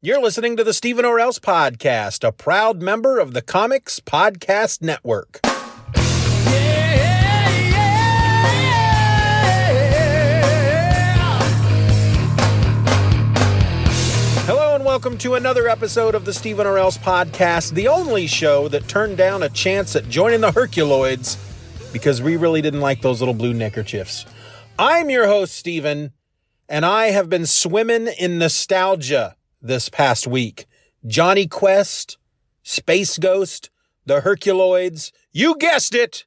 You're listening to the Steeven Orr podcast, a proud member of the Comics Podcast Network. Hello and welcome to another episode of the Steeven Orr podcast, the only show that turned down a chance at joining the Herculoids because we really didn't like those little blue neckerchiefs. I'm your host, Steeven, and I have been swimming in nostalgia this past week. Johnny Quest, Space Ghost, the Herculoids. You guessed it!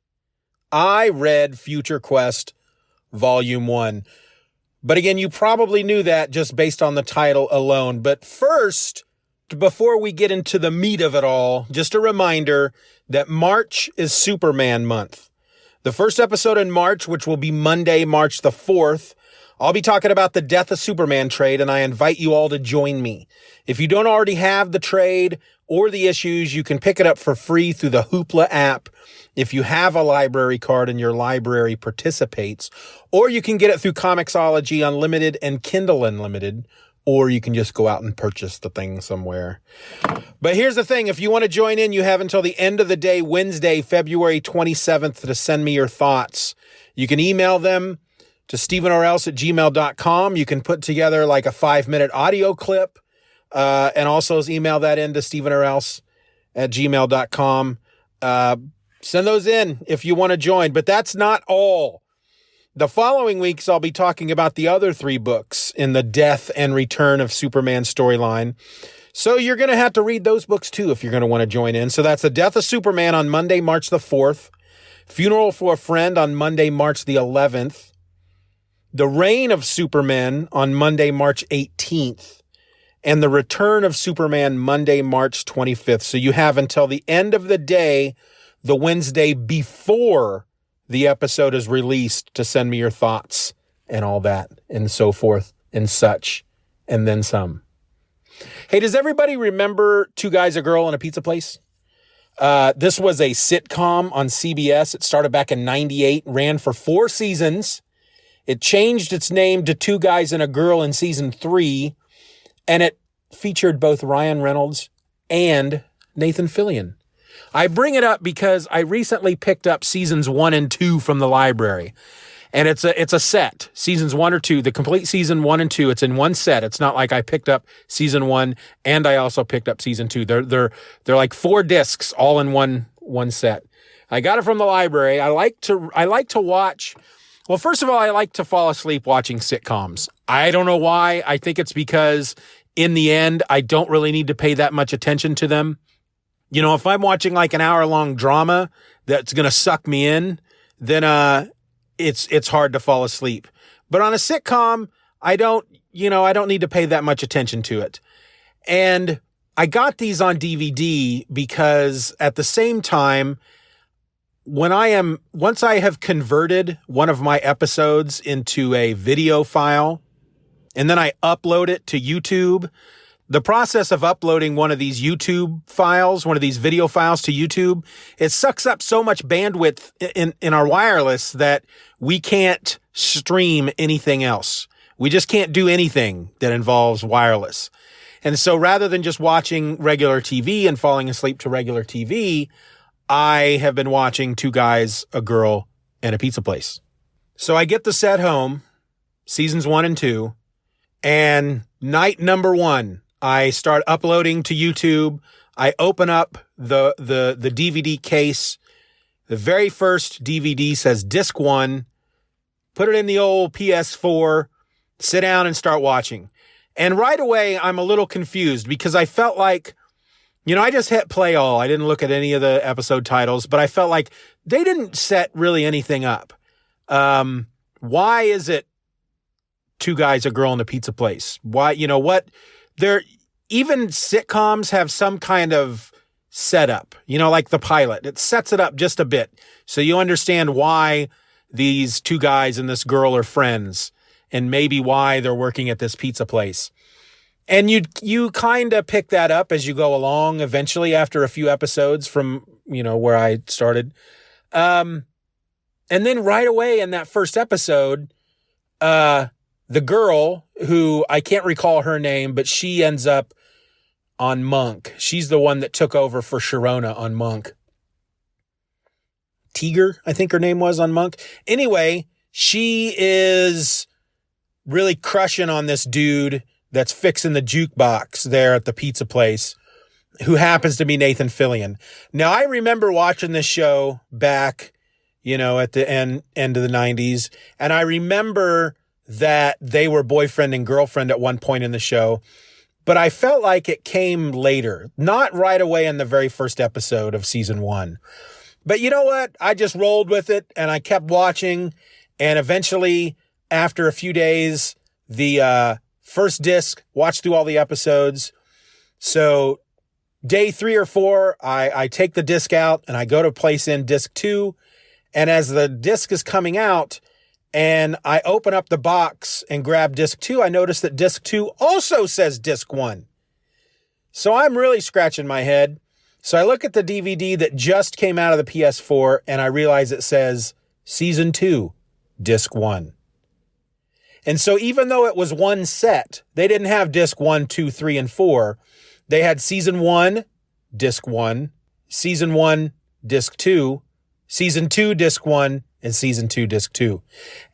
I read Future Quest Volume 1. But again, you probably knew that just based on the title alone. But first, before we get into the meat of it all, just a reminder that March is Superman month. The first episode in March, which will be Monday, March the 4th, I'll be talking about the Death of Superman trade, and I invite you all to join me. If you don't already have the trade or the issues, you can pick it up for free through the Hoopla app if you have a library card and your library participates, or you can get it through Comixology Unlimited and Kindle Unlimited, or you can just go out and purchase the thing somewhere. But here's the thing. If you want to join in, you have until the end of the day, Wednesday, February 27th, to send me your thoughts. You can email them to stevenorelse@gmail.com. You can put together like a 5-minute audio clip and also email that in to stevenorelse@gmail.com. Send those in if you want to join, but that's not all. The following weeks, I'll be talking about the other 3 books in the Death and Return of Superman storyline. So you're going to have to read those books too if you're going to want to join in. So that's the Death of Superman on Monday, March the 4th. Funeral for a Friend on Monday, March the 11th. The Reign of Superman on Monday, March 18th, and The Return of Superman Monday, March 25th. So you have until the end of the day, the Wednesday before the episode is released, to send me your thoughts and all that and so forth and such, and then some. Hey, does everybody remember Two Guys, a Girl, and a Pizza Place? This was a sitcom on CBS. It started back in 98, ran for 4 seasons. It changed its name to Two Guys and a Girl in season 3, and it featured both Ryan Reynolds and Nathan Fillion. I bring it up because I recently picked up seasons 1 and 2 from the library, and it's a set, seasons 1 or 2, the complete season 1 and 2. It's in one set. It's not like I picked up season 1 and I also picked up season 2. They're like 4 discs all in one set. I got it from the library. I like to watch. Well, first of all, I like to fall asleep watching sitcoms. I don't know why. I think it's because in the end, I don't really need to pay that much attention to them. You know, if I'm watching like an hour-long drama that's going to suck me in, then it's hard to fall asleep. But on a sitcom, I don't need to pay that much attention to it. And I got these on DVD because at the same time, once I have converted one of my episodes into a video file, and then I upload it to YouTube, the process of uploading one of these YouTube files, one of these video files to YouTube, it sucks up so much bandwidth in our wireless that we can't stream anything else. We just can't do anything that involves wireless. And so rather than just watching regular TV and falling asleep to regular TV, I have been watching Two Guys, a Girl, and a Pizza Place. So I get the set home, seasons 1 and 2, and night number 1, I start uploading to YouTube. I open up the DVD case. The very first DVD says disc 1, put it in the old PS4, sit down and start watching. And right away, I'm a little confused because I felt like, I just hit play all. I didn't look at any of the episode titles, but I felt like they didn't set really anything up. Why is it Two Guys, a Girl, and a Pizza Place? Why, even sitcoms have some kind of setup, like the pilot. It sets it up just a bit. So you understand why these 2 guys and this girl are friends and maybe why they're working at this pizza place. And you kind of pick that up as you go along eventually after a few episodes from, where I started. And then right away in that first episode, the girl who I can't recall her name, but she ends up on Monk. She's the one that took over for Sharona on Monk. Tiger, I think her name was on Monk. Anyway, she is really crushing on this dude that's fixing the jukebox there at the pizza place, who happens to be Nathan Fillion. Now, I remember watching this show back, at the end of the 90s, and I remember that they were boyfriend and girlfriend at one point in the show, but I felt like it came later, not right away in the very first episode of season 1. But you know what? I just rolled with it, and I kept watching, and eventually, after a few days, the first disc, watched through all the episodes. So day 3 or 4, I take the disc out, and I go to place in disc 2, and as the disc is coming out, and I open up the box and grab disc 2, I notice that disc 2 also says disc 1. So I'm really scratching my head. So I look at the DVD that just came out of the PS4, and I realize it says season 2, disc 1. And so even though it was one set, they didn't have disc 1, 2, 3, and 4. They had season 1, disc 1, season 1, disc 2, season 2, disc 1, and season 2, disc 2.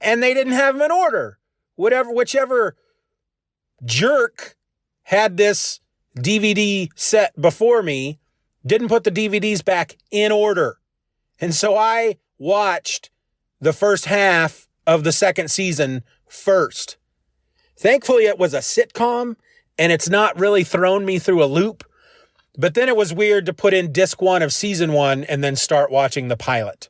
And they didn't have them in order. Whichever jerk had this DVD set before me didn't put the DVDs back in order. And so I watched the first half of the second season first. Thankfully, it was a sitcom, and it's not really thrown me through a loop. But then it was weird to put in disc 1 of season 1 and then start watching the pilot.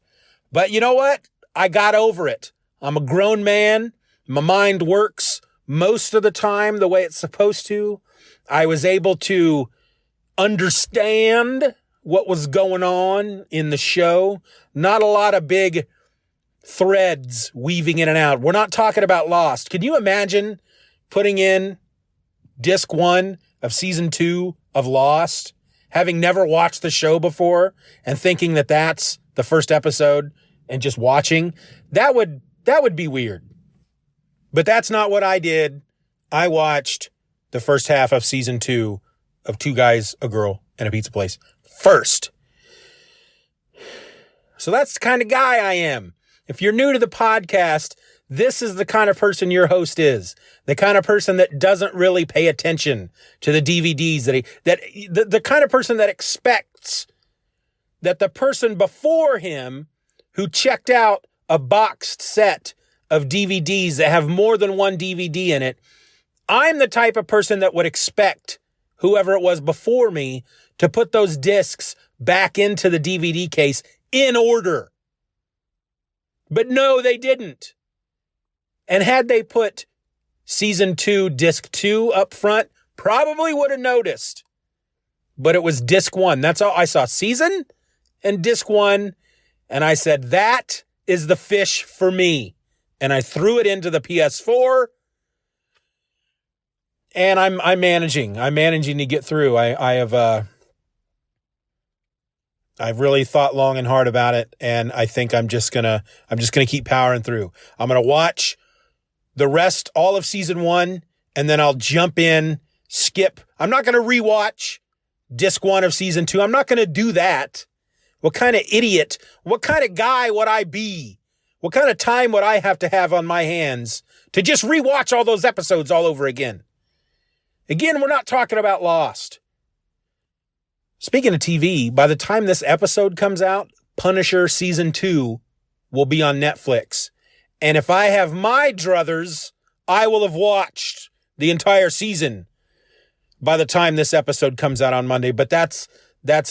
But you know what? I got over it. I'm a grown man. My mind works most of the time the way it's supposed to. I was able to understand what was going on in the show. Not a lot of big threads weaving in and out. We're not talking about Lost. Can you imagine putting in disc 1 of season 2 of Lost, having never watched the show before and thinking that that's the first episode and just watching? That would be weird. But that's not what I did. I watched the first half of season 2 of Two Guys, a Girl, and a Pizza Place first. So that's the kind of guy I am. If you're new to the podcast, this is the kind of person your host is. The kind of person that doesn't really pay attention to the DVDs, the kind of person that expects that the person before him who checked out a boxed set of DVDs that have more than one DVD in it, I'm the type of person that would expect whoever it was before me to put those discs back into the DVD case in order. But no, they didn't. And had they put season 2, disc 2 up front, probably would have noticed. But it was disc 1. That's all I saw. Season and disc 1. And I said, that is the fish for me. And I threw it into the PS4. And I'm managing to get through. I've really thought long and hard about it, and I think I'm just gonna keep powering through. I'm gonna watch the rest, all of season 1, and then I'll jump in, skip. I'm not gonna rewatch disc 1 of season 2. I'm not gonna do that. What kind of idiot? What kind of guy would I be? What kind of time would I have on my hands to just rewatch all those episodes all over again? Again, we're not talking about Lost. Speaking of TV, by the time this episode comes out, Punisher Season 2 will be on Netflix. And if I have my druthers, I will have watched the entire season by the time this episode comes out on Monday. But that's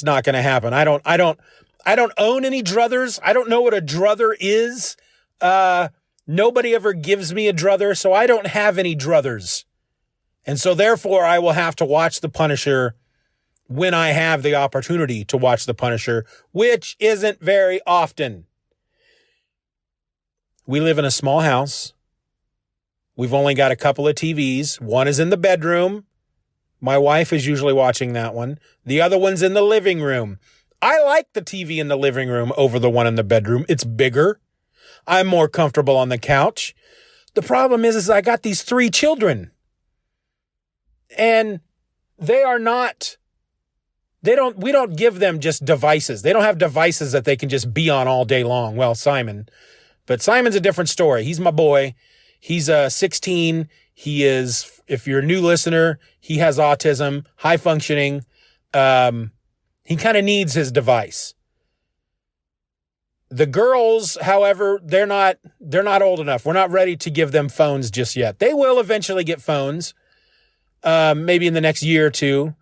not going to happen. I don't own any druthers. I don't know what a druther is. Nobody ever gives me a druther, so I don't have any druthers. And so therefore, I will have to watch The Punisher when I have the opportunity to watch The Punisher, which isn't very often. We live in a small house. We've only got a couple of TVs. One is in the bedroom. My wife is usually watching that one. The other one's in the living room. I like the TV in the living room over the one in the bedroom. It's bigger. I'm more comfortable on the couch. The problem is I got these 3 children. And they are not, we don't give them just devices. They don't have devices that they can just be on all day long. Well, but Simon's a different story. He's my boy. He's 16. He is, if you're a new listener, he has autism, high functioning. He kind of needs his device. The girls, however, they're not old enough. We're not ready to give them phones just yet. They will eventually get phones, maybe in the next year or two,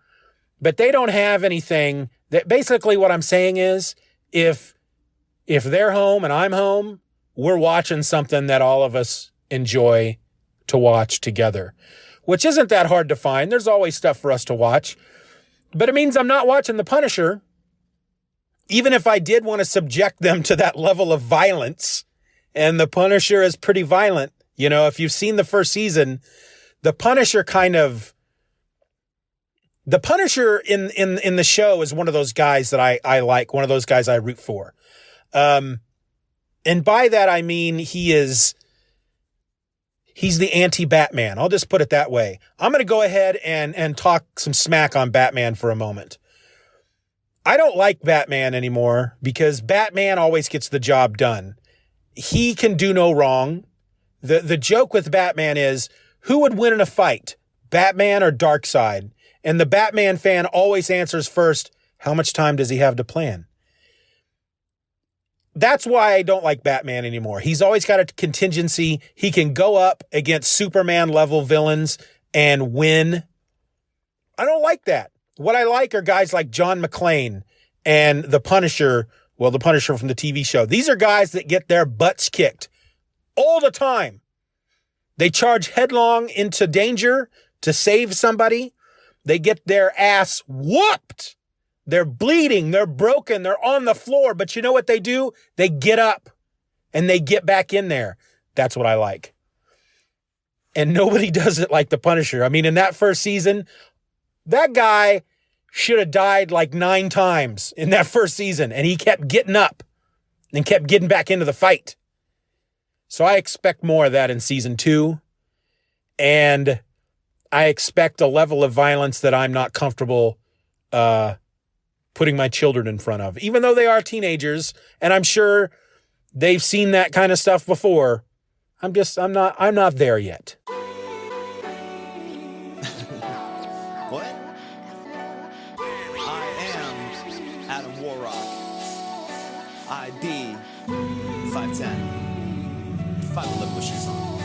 but they don't have anything that, basically what I'm saying is, if they're home and I'm home, we're watching something that all of us enjoy to watch together, which isn't that hard to find. There's always stuff for us to watch, but it means I'm not watching The Punisher. Even if I did want to subject them to that level of violence, and The Punisher is pretty violent. You know, if you've seen the first season, The Punisher in the show is one of those guys that I like, one of those guys I root for. And by that, I mean, he's the anti-Batman. I'll just put it that way. I'm going to go ahead and talk some smack on Batman for a moment. I don't like Batman anymore because Batman always gets the job done. He can do no wrong. The joke with Batman is, who would win in a fight, Batman or Darkseid? And the Batman fan always answers first, how much time does he have to plan? That's why I don't like Batman anymore. He's always got a contingency. He can go up against Superman level villains and win. I don't like that. What I like are guys like John McClane and the Punisher. Well, the Punisher from the TV show. These are guys that get their butts kicked all the time. They charge headlong into danger to save somebody. They get their ass whooped. They're bleeding, they're broken, they're on the floor, but you know what they do? They get up and they get back in there. That's what I like. And nobody does it like the Punisher. I mean, in that first season, that guy should have died like 9 times in that first season, and he kept getting up and kept getting back into the fight. So I expect more of that in season 2, and I expect a level of violence that I'm not comfortable putting my children in front of, even though they are teenagers, and I'm sure they've seen that kind of stuff before. I'm not there yet. What? I am Adam Warrock. ID 5'10". 5'11" with shoes on.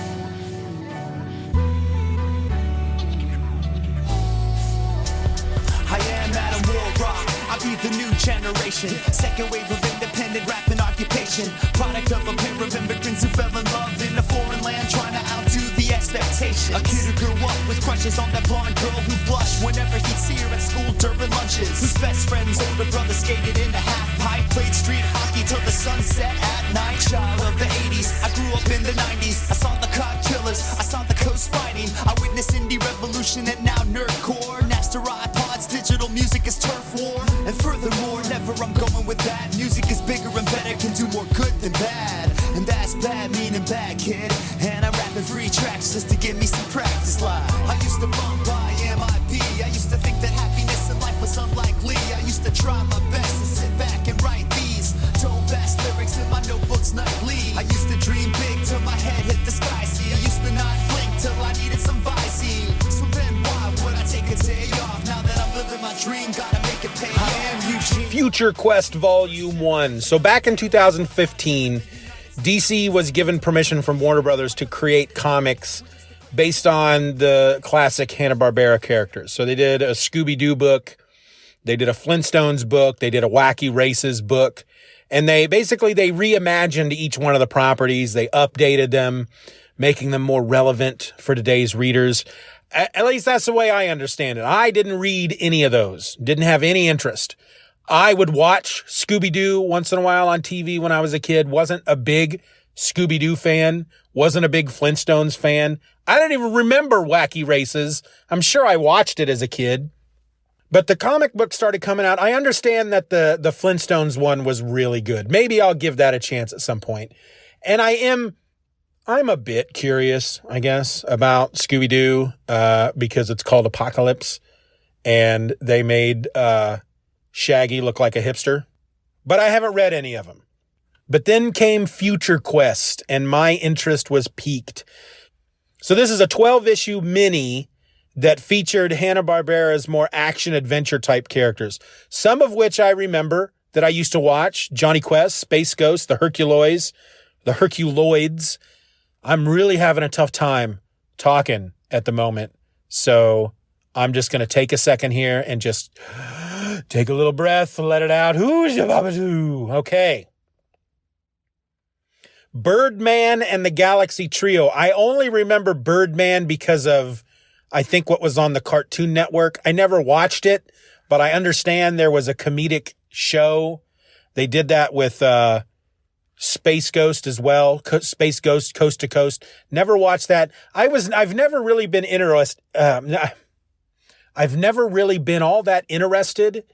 I am Adam Warrock. I be the new generation, second wave of independent rap and occupation, product of a pair of immigrants who fell in love in a foreign land, trying to outdo the expectations. A kid who grew up with crushes on that blonde girl who blushed whenever he'd see her at school during lunches, whose best friend's older brother skated in a half pipe, played street hockey till the sunset at night. Child of the 80s, I grew up in the 90s. I saw the cop killers, I saw the coast fighting, I witnessed indie revolution and now nerdcore, Napster, iPods, digital music is turf war. And furthermore, never I'm going with that. Music is bigger and better, can do more good than bad. And that's bad, meaning bad, kid. And I'm rapping 3 tracks just to give me some practice live. I used to bump by MIB. I used to think that happiness in life was unlikely. I used to try my best to sit back and write these dope-ass lyrics in my notebooks nightly. I used to dream big till my head hit the sky. See, I used to not blink till I needed some Visine. So then why would I take a day off? Now that I'm living my dream, gotta make it pay off. Future Quest Volume 1. So back in 2015, DC was given permission from Warner Brothers to create comics based on the classic Hanna-Barbera characters. So they did a Scooby-Doo book, they did a Flintstones book, they did a Wacky Races book, and they reimagined each one of the properties. They updated them, making them more relevant for today's readers. At least that's the way I understand it. I didn't read any of those, didn't have any interest. I would watch Scooby-Doo once in a while on TV when I was a kid. Wasn't a big Scooby-Doo fan. Wasn't a big Flintstones fan. I don't even remember Wacky Races. I'm sure I watched it as a kid. But the comic book started coming out. I understand that the Flintstones one was really good. Maybe I'll give that a chance at some point. And I'm a bit curious, I guess, about Scooby-Doo because it's called Apocalypse. and they made Shaggy look like a hipster. But I haven't read any of them. But then came Future Quest, and my interest was piqued. So this is a 12-issue mini that featured Hanna-Barbera's more action-adventure type characters, some of which I remember that I used to watch: Johnny Quest, Space Ghost, the Herculoids. I'm really having a tough time talking at the moment, so I'm just going to take a second here and just take a little breath and let it out. Okay. Birdman and the Galaxy Trio. I only remember Birdman because of, I think, what was on the Cartoon Network. I never watched it, but I understand there was a comedic show. They did that with Space Ghost as well. Space Ghost Coast to Coast. Never watched that. I've never really been interested. I've never really been all that interested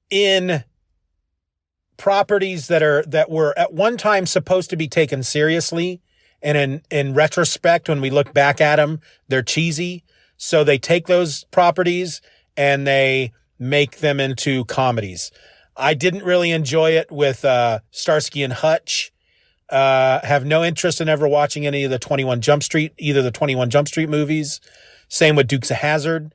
in properties that were at one time supposed to be taken seriously, and in retrospect, when we look back at them, they're cheesy. So they take those properties and they make them into comedies. I didn't really enjoy it with Starsky and Hutch. Have no interest in ever watching any of the 21 Jump Street movies. Same with Dukes of Hazzard.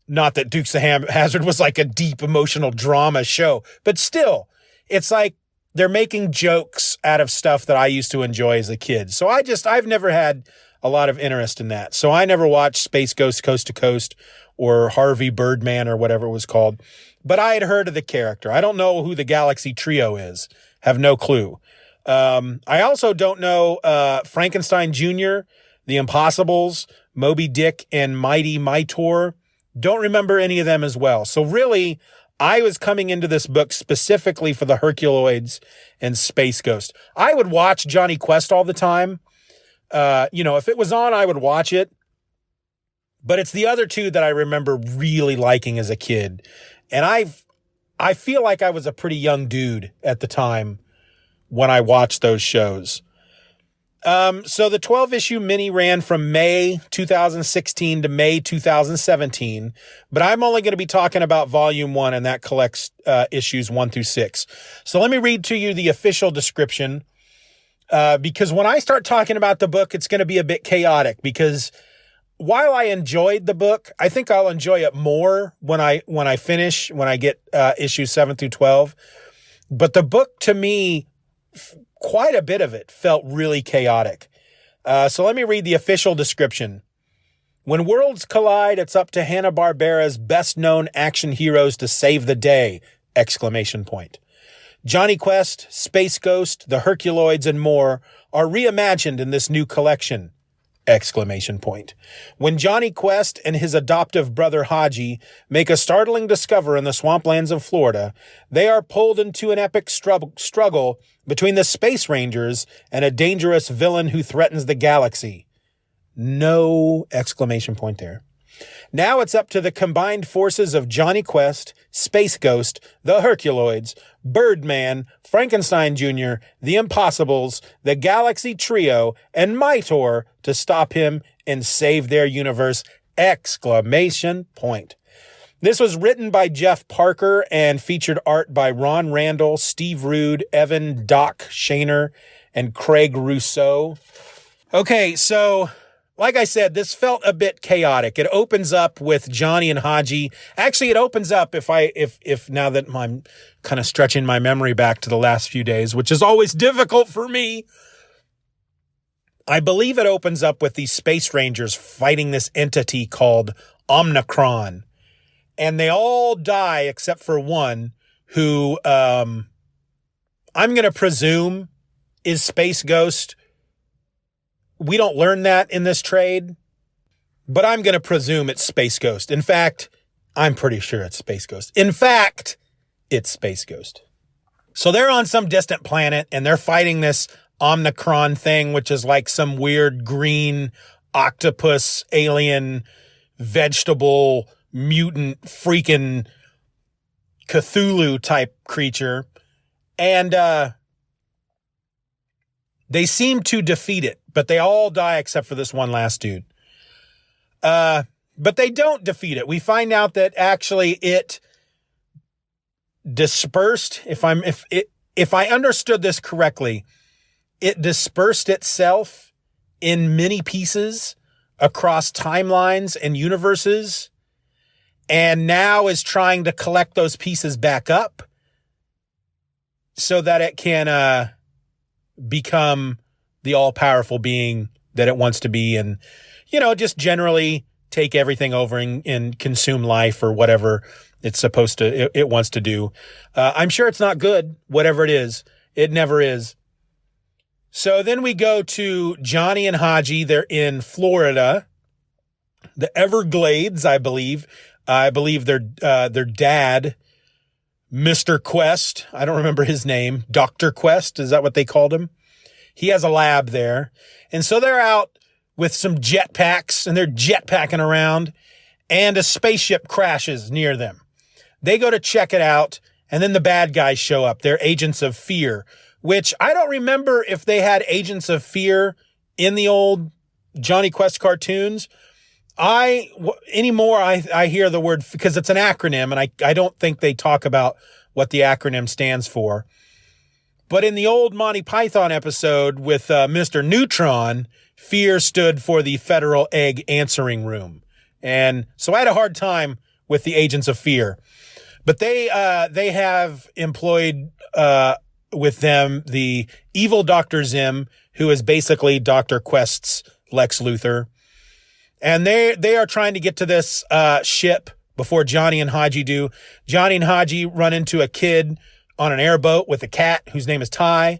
Not that Dukes of Hazzard was like a deep emotional drama show, but still, it's like they're making jokes out of stuff that I used to enjoy as a kid. So I've never had a lot of interest in that. So I never watched Space Ghost Coast to Coast or Harvey Birdman or whatever it was called, but I had heard of the character. I don't know who the Galaxy Trio is. Have no clue. I also don't know Frankenstein Jr., The Impossibles, Moby Dick, and Mighty Mightor. Don't remember any of them as well. So really, I was coming into this book specifically for the Herculoids and Space Ghost. I would watch Johnny Quest all the time. If it was on, I would watch it. But it's the other two that I remember really liking as a kid. And I feel like I was a pretty young dude at the time when I watched those shows. So the 12-issue mini ran from May 2016 to May 2017, but I'm only going to be talking about volume 1, and that collects issues 1 through 6. So let me read to you the official description, because when I start talking about the book, it's going to be a bit chaotic, because while I enjoyed the book, I think I'll enjoy it more when I get issues 7 through 12. But the book, to me, quite a bit of it felt really chaotic. So let me read the official description. When worlds collide, it's up to Hanna-Barbera's best-known action heroes to save the day! Johnny Quest, Space Ghost, the Herculoids, and more are reimagined in this new collection! When Johnny Quest and his adoptive brother Haji make a startling discovery in the swamplands of Florida, they are pulled into an epic struggle between the Space Rangers and a dangerous villain who threatens the galaxy. No! There. Now it's up to the combined forces of Johnny Quest, Space Ghost, the Herculoids, Birdman, Frankenstein Jr., The Impossibles, the Galaxy Trio, and Mightor to stop him and save their universe! This was written by Jeff Parker and featured art by Ron Randall, Steve Rude, Evan Doc Shaner, and Craig Rousseau. Okay, so like I said, this felt a bit chaotic. It opens up with Johnny and Haji. Actually, it opens up, if now that I'm kind of stretching my memory back to the last few days, which is always difficult for me, I believe it opens up with these Space Rangers fighting this entity called Omnicron. And they all die except for one who I'm going to presume is Space Ghost. We don't learn that in this trade, but I'm going to presume it's Space Ghost. In fact, I'm pretty sure it's Space Ghost. In fact, it's Space Ghost. So they're on some distant planet and they're fighting this Omnicron thing, which is like some weird green octopus, alien, vegetable, mutant, freaking Cthulhu type creature. And they seem to defeat it, but they all die except for this one last dude. But they don't defeat it. We find out that actually it dispersed. If I understood this correctly, it dispersed itself in many pieces across timelines and universes, and now is trying to collect those pieces back up so that it can become the all-powerful being that it wants to be, and, just generally take everything over and consume life or whatever it's supposed to, it wants to do. I'm sure it's not good, whatever it is. It never is. So then we go to Johnny and Haji. They're in Florida, the Everglades, I believe. I believe their dad, Mr. Quest, I don't remember his name, Dr. Quest, is that what they called him? He has a lab there. And so they're out with some jetpacks, and they're jetpacking around, and a spaceship crashes near them. They go to check it out, and then the bad guys show up. They're agents of fear, which I don't remember if they had agents of fear in the old Johnny Quest cartoons. I hear the word, because it's an acronym, and I don't think they talk about what the acronym stands for. But in the old Monty Python episode with Mr. Neutron, fear stood for the Federal Egg Answering Room. And so I had a hard time with the agents of fear. But they have employed with them the evil Dr. Zim, who is basically Dr. Quest's Lex Luthor. And they are trying to get to this ship before Johnny and Haji do. Johnny and Haji run into a kid on an airboat with a cat whose name is Ty.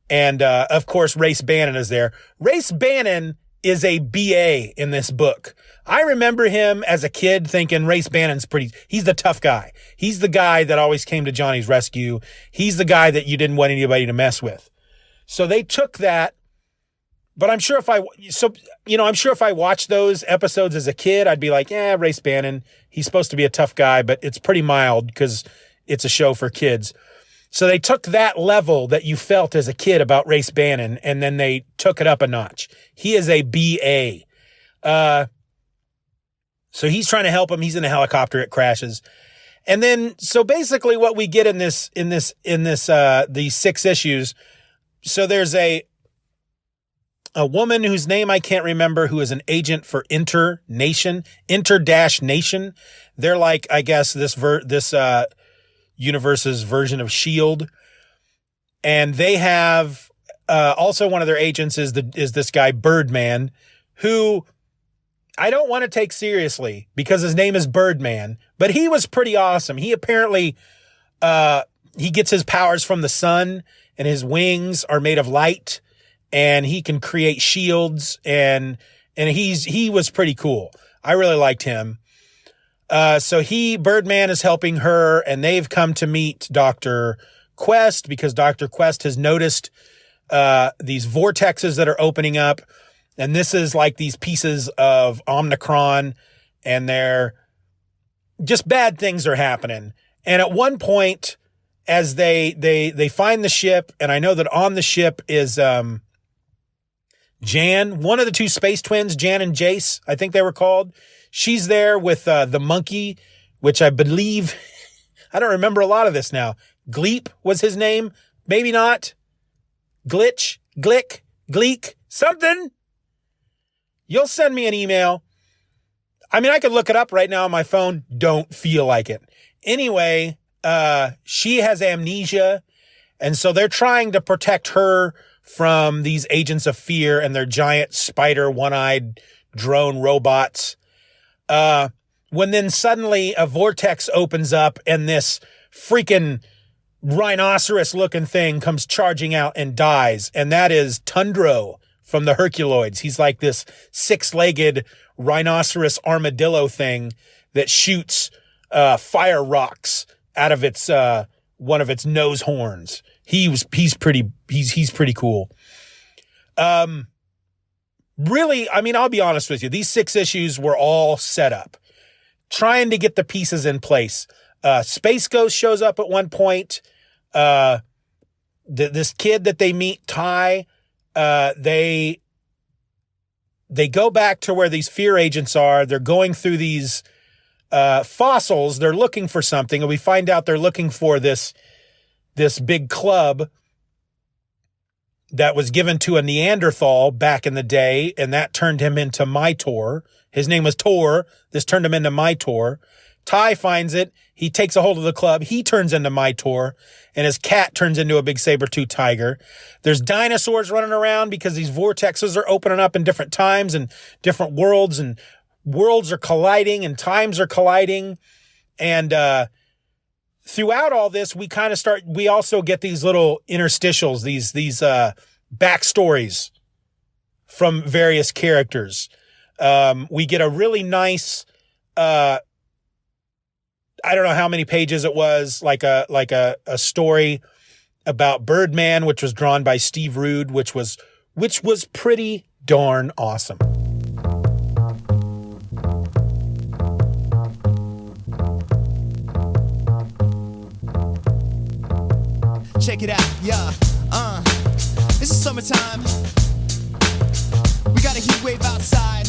And, of course, Race Bannon is there. Race Bannon is a BA in this book. I remember him as a kid thinking Race Bannon's he's the tough guy. He's the guy that always came to Johnny's rescue. He's the guy that you didn't want anybody to mess with. So they took that. But I'm sure if I watched those episodes as a kid, I'd be like, Race Bannon, he's supposed to be a tough guy, but it's pretty mild because it's a show for kids. So they took that level that you felt as a kid about Race Bannon, and then they took it up a notch. He is a BA. So he's trying to help him. He's in a helicopter. It crashes. And then, so basically what we get in these 6 issues. So there's a woman whose name I can't remember, who is an agent for Inter-Nation. They're like, I guess, this universe's version of S.H.I.E.L.D. And they have, also one of their agents is this guy Birdman, who I don't want to take seriously because his name is Birdman, but he was pretty awesome. He apparently, he gets his powers from the sun, and his wings are made of light, and he can create shields, and he was pretty cool. I really liked him. So Birdman is helping her, and they've come to meet Dr. Quest because Dr. Quest has noticed, these vortexes that are opening up. And this is like these pieces of Omicron, and they're just bad things are happening. And at one point, as they find the ship, and I know that on the ship is, Jan, one of the 2 space twins, Jan and Jace, I think they were called. She's there with, the monkey, which I believe, I don't remember a lot of this now. Gleep was his name. Maybe not. Glitch, Glick, Gleek, something. You'll send me an email. I mean, I could look it up right now on my phone. Don't feel like it. Anyway, she has amnesia. And so they're trying to protect her from these agents of fear and their giant spider, one-eyed drone robots. When then suddenly a vortex opens up and this freaking rhinoceros looking thing comes charging out and dies. And that is Tundro from the Herculoids. He's like this 6-legged rhinoceros armadillo thing that shoots, fire rocks out of its, one of its nose horns. He's pretty cool. Really, I mean, I'll be honest with you. These 6 issues were all set up, trying to get the pieces in place. Space Ghost shows up at one point. This kid that they meet, Ty, they go back to where these fear agents are. They're going through these fossils. They're looking for something, and we find out they're looking for this big club that was given to a Neanderthal back in the day, and that turned him into Mytor. His name was Tor. This turned him into Mytor. Ty finds it. He takes a hold of the club. He turns into Mytor, and his cat turns into a big saber-toothed tiger. There's dinosaurs running around because these vortexes are opening up in different times and different worlds, and worlds are colliding and times are colliding. And throughout all this, we also get these little interstitials, these backstories from various characters. We get a really nice, I don't know how many pages it was, like a story about Birdman, which was drawn by Steve Rude, which was pretty darn awesome. Check it out, yeah. This is summertime. We got a heat wave outside.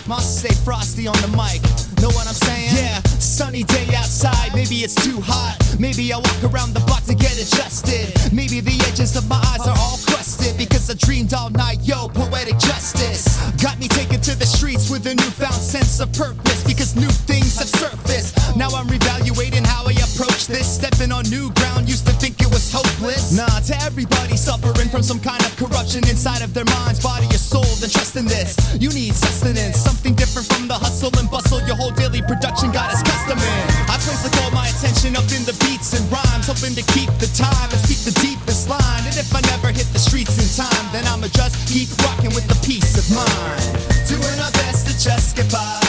Monsters stay frosty on the mic. Know what I'm saying? Yeah, sunny day outside. Maybe it's too hot. Maybe I walk around the block to get adjusted. Maybe the edges of my eyes are all crusted because I dreamed all night, yo, poetic justice got me taken to the streets with a newfound sense of purpose because new things have surfaced. Now I'm reevaluating how I approach this. Stepping on new ground, used to think it was hopeless. Nah, to everybody suffering from some kind of corruption inside of their minds, body or soul, then trust in this. You need sustenance, something different from the hustle and bustle. Your whole daily production got its custom in. I place like all my attention up in the beats and rhymes, hoping to keep the time and speak the deepest line. And if I never hit the streets in time, then I'ma just keep rocking with the peace of mind. Doing our best to just get by.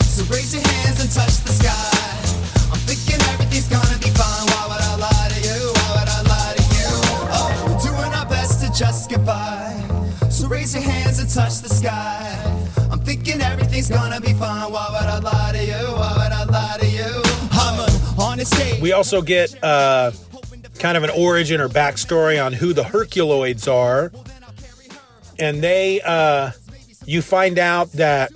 So raise your hands and touch the sky. I'm thinking everything's gonna be fine. Why would I lie to you? Why would I lie to you? Oh, we're doing our best to just get by. So raise your hands and touch the sky. I'm thinking everything's gonna be fine. Why would I lie to you? Why would I lie to you? I'm an honest state. We also get kind of an origin or backstory on who the Herculoids are. And you find out that,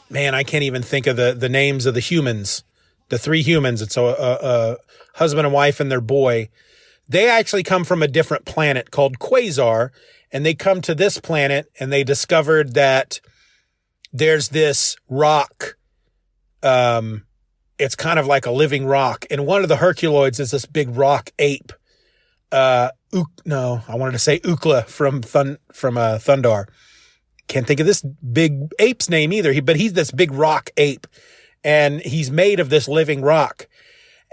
man, I can't even think of the names of the humans, the three humans. It's a husband and wife and their boy. They actually come from a different planet called Quasar, and they come to this planet and they discovered that there's this rock. It's kind of like a living rock. And one of the Herculoids is this big rock ape. I wanted to say Ukla from Thundar. Can't think of this big ape's name either. But he's this big rock ape, and he's made of this living rock.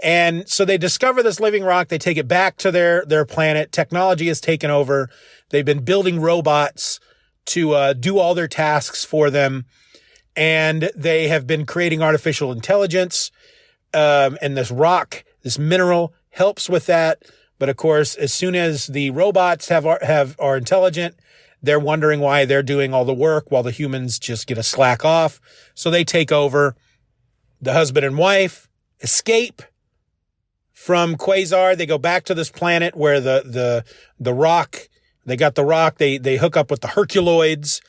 And so they discover this living rock. They take it back to their planet. Technology has taken over. They've been building robots to do all their tasks for them. And they have been creating artificial intelligence. And this rock, this mineral helps with that. But of course, as soon as the robots are intelligent, they're wondering why they're doing all the work while the humans just get a slack off. So they take over. The husband and wife escape from Quasar. They go back to this planet where the rock, they got the rock. They hook up with the Herculoids,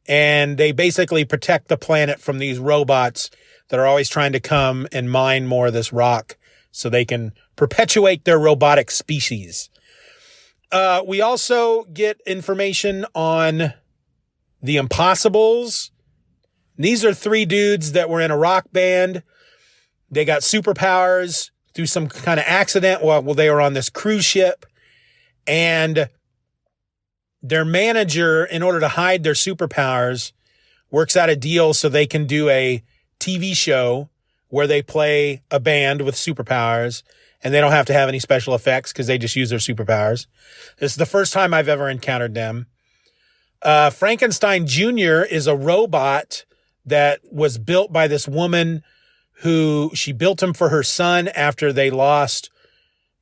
and they basically protect the planet from these robots that are always trying to come and mine more of this rock so they can perpetuate their robotic species. We also get information on the Impossibles. These are three dudes that were in a rock band. They got superpowers through some kind of accident while they were on this cruise ship. And their manager, in order to hide their superpowers, works out a deal so they can do a TV show where they play a band with superpowers, and they don't have to have any special effects because they just use their superpowers. This is the first time I've ever encountered them. Frankenstein Jr. is a robot that was built by this woman who she built him for her son after they lost,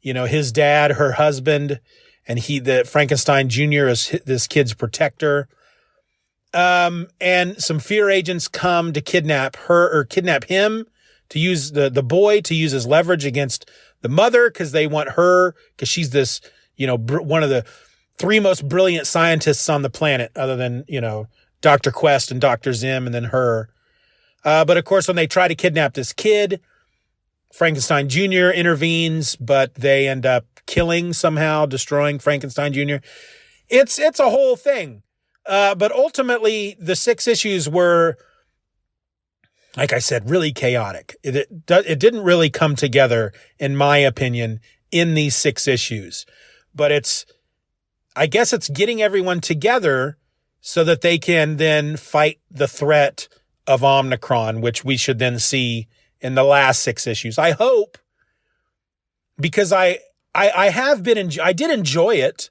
his dad, her husband, and Frankenstein Jr. is this kid's protector. And some fear agents come to kidnap him, to use the boy to use his leverage against the mother, because they want her, because she's this, one of the three most brilliant scientists on the planet, other than, Dr. Quest and Dr. Zim and then her. But of course, when they try to kidnap this kid, Frankenstein Jr. intervenes, but they end up killing somehow, destroying Frankenstein Jr. It's a whole thing. But ultimately, the 6 issues were, like I said, really chaotic. It didn't really come together, in my opinion, in these 6 issues. But I guess it's getting everyone together so that they can then fight the threat of Omicron, which we should then see in the last 6 issues. I hope, because I did enjoy it.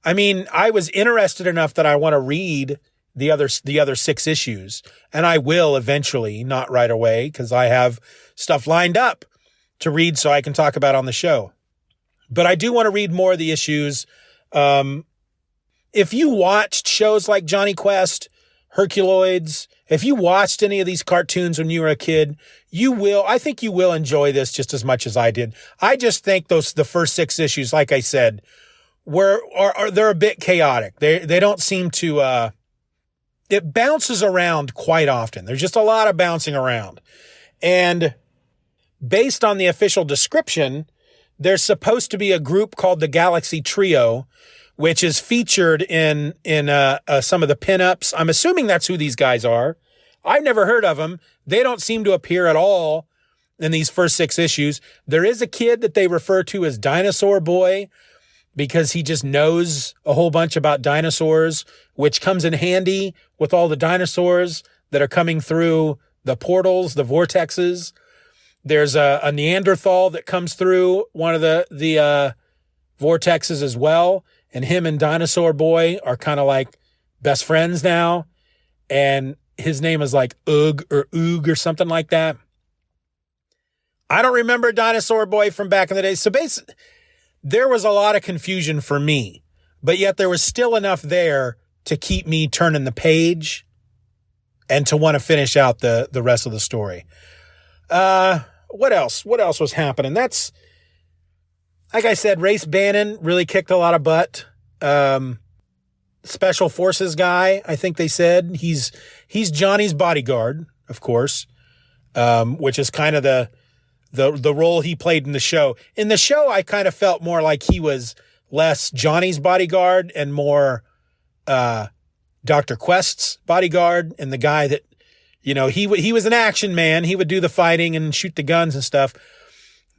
I mean, I was interested enough that I want to read the other 6 issues, and I will eventually, not right away, because I have stuff lined up to read so I can talk about on the show. But I do want to read more of the issues. If you watched shows like Johnny Quest, Herculoids, if you watched any of these cartoons when you were a kid, I think you will enjoy this just as much as I did. I just think the first 6 issues, like I said, they're a bit chaotic. They don't seem to, it bounces around quite often. There's just a lot of bouncing around. And based on the official description, there's supposed to be a group called the Galaxy Trio, which is featured in some of the pinups. I'm assuming that's who these guys are. I've never heard of them. They don't seem to appear at all in these first 6 issues. There is a kid that they refer to as Dinosaur Boy because he just knows a whole bunch about dinosaurs, which comes in handy with all the dinosaurs that are coming through the portals, the vortexes. There's a Neanderthal that comes through one of the vortexes as well. And him and Dinosaur Boy are kind of like best friends now. And his name is like Oog or something like that. I don't remember Dinosaur Boy from back in the day. So basically, there was a lot of confusion for me, but yet there was still enough there to keep me turning the page and to want to finish out the rest of the story. What else? What else was happening? That's, like I said, Race Bannon really kicked a lot of butt. Special Forces guy, I think they said. He's Johnny's bodyguard, of course, which is kind of the role he played in the show. In the show, I kind of felt more like he was less Johnny's bodyguard and more Dr. Quest's bodyguard, and the guy that, he was an action man. He would do the fighting and shoot the guns and stuff.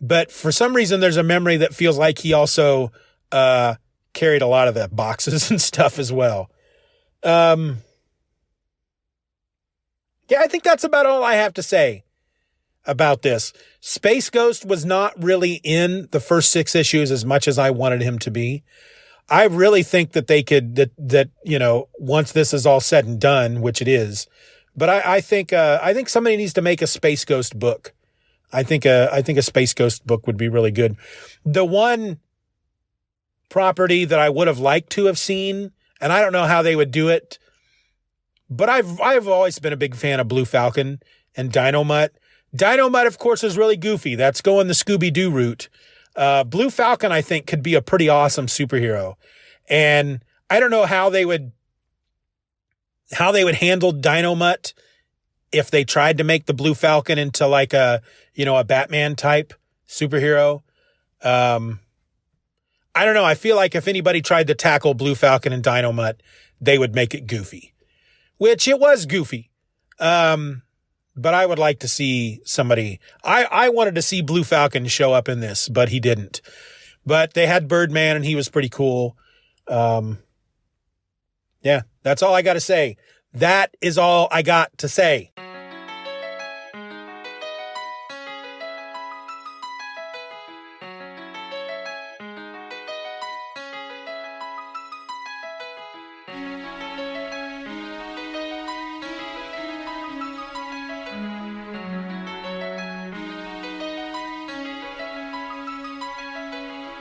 But for some reason, there's a memory that feels like he also carried a lot of the boxes and stuff as well. Yeah, I think that's about all I have to say about this. Space Ghost was not really in the first 6 issues as much as I wanted him to be. I really think that they could, that once this is all said and done, which it is, but I think somebody needs to make a Space Ghost book. I think a Space Ghost book would be really good. The one property that I would have liked to have seen, and I don't know how they would do it, but I've always been a big fan of Blue Falcon and Dynamite. Dynamite, of course, is really goofy. That's going the Scooby-Doo route. Blue Falcon, I think, could be a pretty awesome superhero. And I don't know how they would handle Dynamite if they tried to make the Blue Falcon into like a Batman type superhero. I don't know. I feel like if anybody tried to tackle Blue Falcon and Dynamite, they would make it goofy, which it was goofy. But I would like to see somebody, I wanted to see Blue Falcon show up in this, but he didn't. But they had Birdman and he was pretty cool. Yeah, that's all I got to say. That is all I got to say.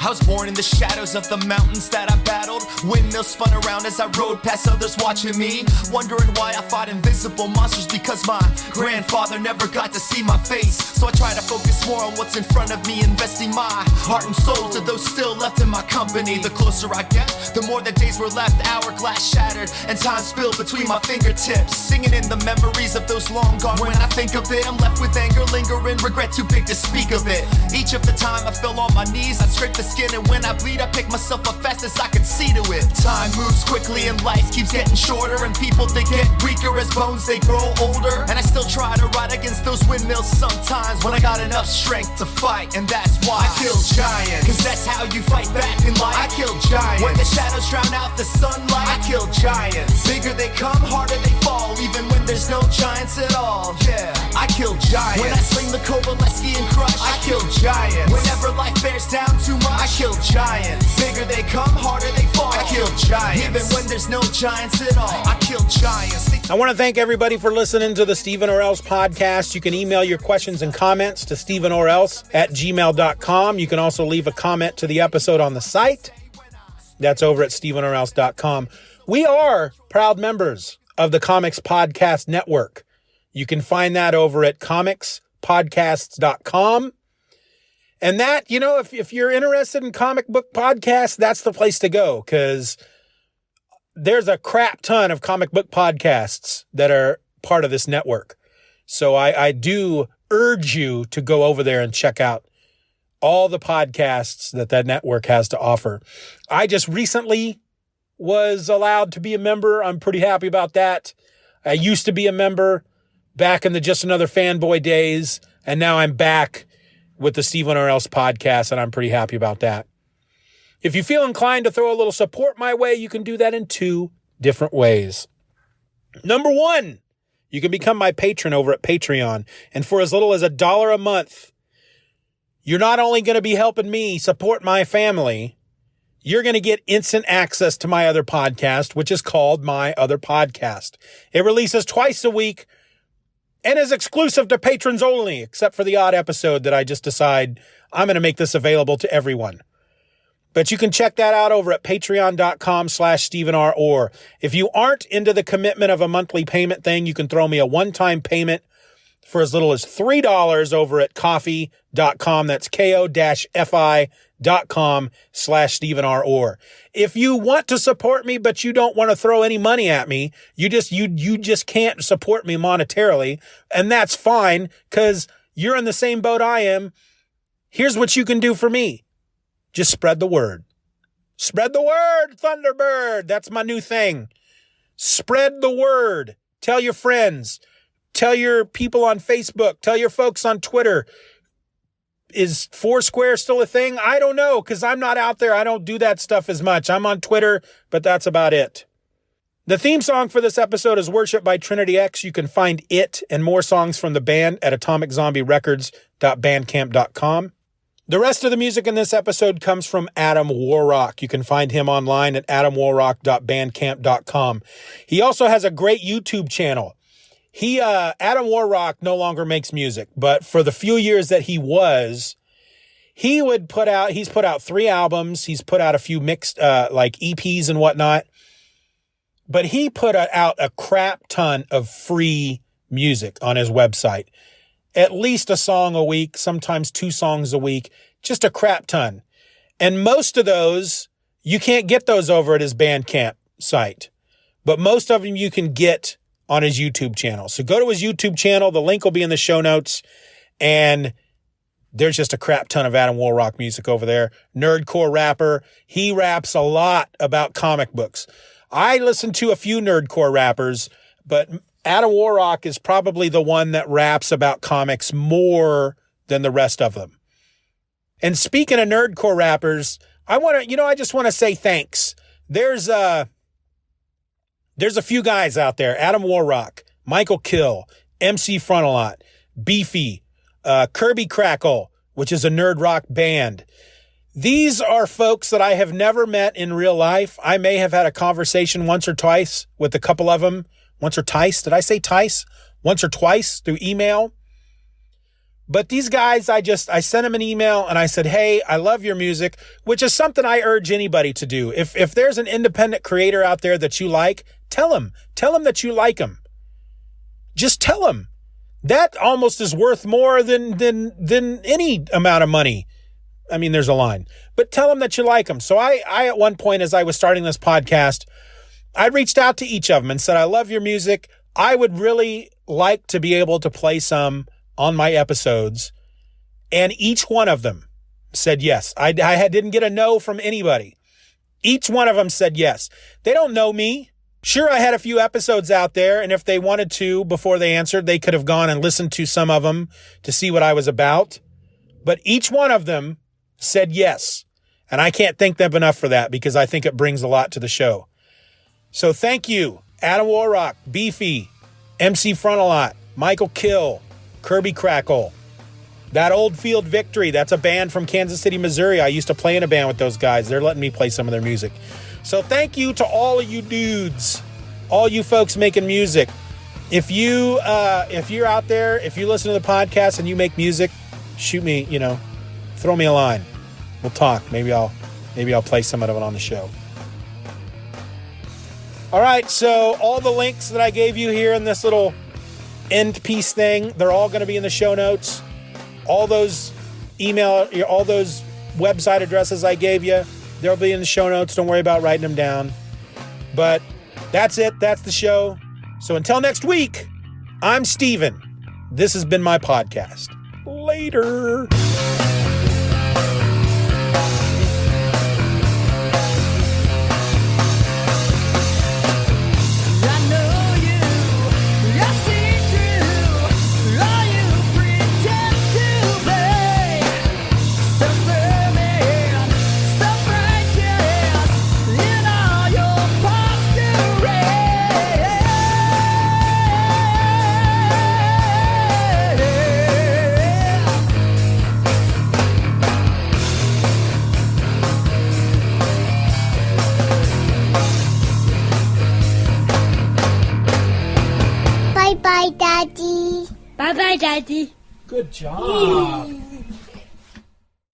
I was born in the shadows of the mountains that I battled. Windmills spun around as I rode past others watching me, wondering why I fought invisible monsters, because my grandfather never got to see my face. So I try to focus more on what's in front of me, investing my heart and soul to those still left in my company. The closer I get, the more the days were left, hourglass shattered and time spilled between my fingertips, singing in the memories of those long gone. When I think of it, I'm left with anger, lingering, regret too big to speak of it. Each of the time I fell on my knees, I scraped the skin, and when I bleed, I pick myself up fast as I can see to it. Time moves quickly and life keeps getting shorter, and people, they get weaker as bones, they grow older. And I still try to ride against those windmills sometimes when I got enough strength to fight, and that's why I kill giants, cause that's how you fight back in life. I kill giants. When the shadows drown out the sunlight, I kill giants. Bigger they come, harder they fall, even when there's no giants at all. Yeah, I kill giants. When I sling the Kowaleski and crush, I kill giants. Whenever life bears down too much, I kill giants. Bigger they come, harder they fall, I kill giants. Even when there's no giants at all, I kill giants. I want to thank everybody for listening to the Steeven Orr podcast. You can email your questions and comments to stevenorelse@gmail.com. You can also leave a comment to the episode on the site. That's over at stevenorelse.com. We are proud members of the Comics Podcast Network. You can find that over at comicspodcasts.com. And that, you know, if you're interested in comic book podcasts, that's the place to go, because there's a crap ton of comic book podcasts that are part of this network. So I do urge you to go over there and check out all the podcasts that network has to offer. I just recently was allowed to be a member. I'm pretty happy about that. I used to be a member back in the Just Another Fanboy days, and now I'm back with the Steeven Orr podcast, and I'm pretty happy about that. If you feel inclined to throw a little support my way, you can do that in two different ways. Number one, you can become my patron over at Patreon, and for as little as $1 a month, you're not only going to be helping me support my family, you're going to get instant access to my other podcast, which is called My Other Podcast. It releases twice a week and is exclusive to patrons only, except for the odd episode that I just decide I'm going to make this available to everyone. But you can check that out over at patreon.com/Steeven R. Orr. If you aren't into the commitment of a monthly payment thing, you can throw me a one-time payment for as little as $3 over at coffee.com. That's ko-fi.com/Steeven R. Orr. If you want to support me, but you don't want to throw any money at me, you just can't support me monetarily, and that's fine, because you're in the same boat I am. Here's what you can do for me. Just spread the word. Spread the word, Thunderbird. That's my new thing. Spread the word. Tell your friends. Tell your people on Facebook. Tell your folks on Twitter. Is Foursquare still a thing? I don't know, because I'm not out there. I don't do that stuff as much. I'm on Twitter, but that's about it. The theme song for this episode is Worship by Trinity X. You can find it and more songs from the band at atomiczombierecords.bandcamp.com. The rest of the music in this episode comes from Adam Warrock. You can find him online at adamwarrock.bandcamp.com. He also has a great YouTube channel. Adam Warrock no longer makes music, but for the few years that he's put out 3 albums. He's put out a few mixed, like EPs and whatnot, but he put out a crap ton of free music on his website. At least a song a week, sometimes 2 songs a week, just a crap ton. And most of those, you can't get those over at his Bandcamp site, but most of them you can get on his YouTube channel. So go to his YouTube channel. The link will be in the show notes. And there's just a crap ton of Adam Warrock music over there. Nerdcore rapper. He raps a lot about comic books. I listen to a few nerdcore rappers, but Adam Warrock is probably the one that raps about comics more than the rest of them. And speaking of nerdcore rappers, I just want to say thanks. There's a few guys out there: Adam Warrock, Michael Kill, MC Frontalot, Beefy, Kirby Crackle, which is a nerd rock band. These are folks that I have never met in real life. I may have had a conversation once or twice with a couple of them. Once or twice. Did I say twice? Once or twice through email. But these guys, I sent them an email and I said, hey, I love your music, which is something I urge anybody to do. If there's an independent creator out there that you like, tell them that you like them. Just tell them. That almost is worth more than any amount of money. I mean, there's a line, but tell them that you like them. So I at one point, as I was starting this podcast, I reached out to each of them and said, I love your music. I would really like to be able to play some on my episodes. And each one of them said yes. I didn't get a no from anybody. Each one of them said yes. They don't know me. Sure, I had a few episodes out there, and if they wanted to, before they answered, they could have gone and listened to some of them to see what I was about. But each one of them said yes. And I can't thank them enough for that, because I think it brings a lot to the show. So thank you, Adam Warrock, Beefy, MC Frontalot, Michael Kill, Kirby Crackle, That Old Field Victory. That's a band from Kansas City, Missouri. I used to play in a band with those guys. They're letting me play some of their music. So thank you to all of you dudes, all you folks making music. If you're out there, if you listen to the podcast and you make music, shoot me, throw me a line. We'll talk. Maybe I'll play some of it on the show. All right, so all the links that I gave you here in this little end piece thing, they're all going to be in the show notes. All those website addresses I gave you, they'll be in the show notes. Don't worry about writing them down. But that's it. That's the show. So until next week, I'm Steven. This has been my podcast. Later. Bye-bye, Daddy. Bye-bye, Daddy. Good job.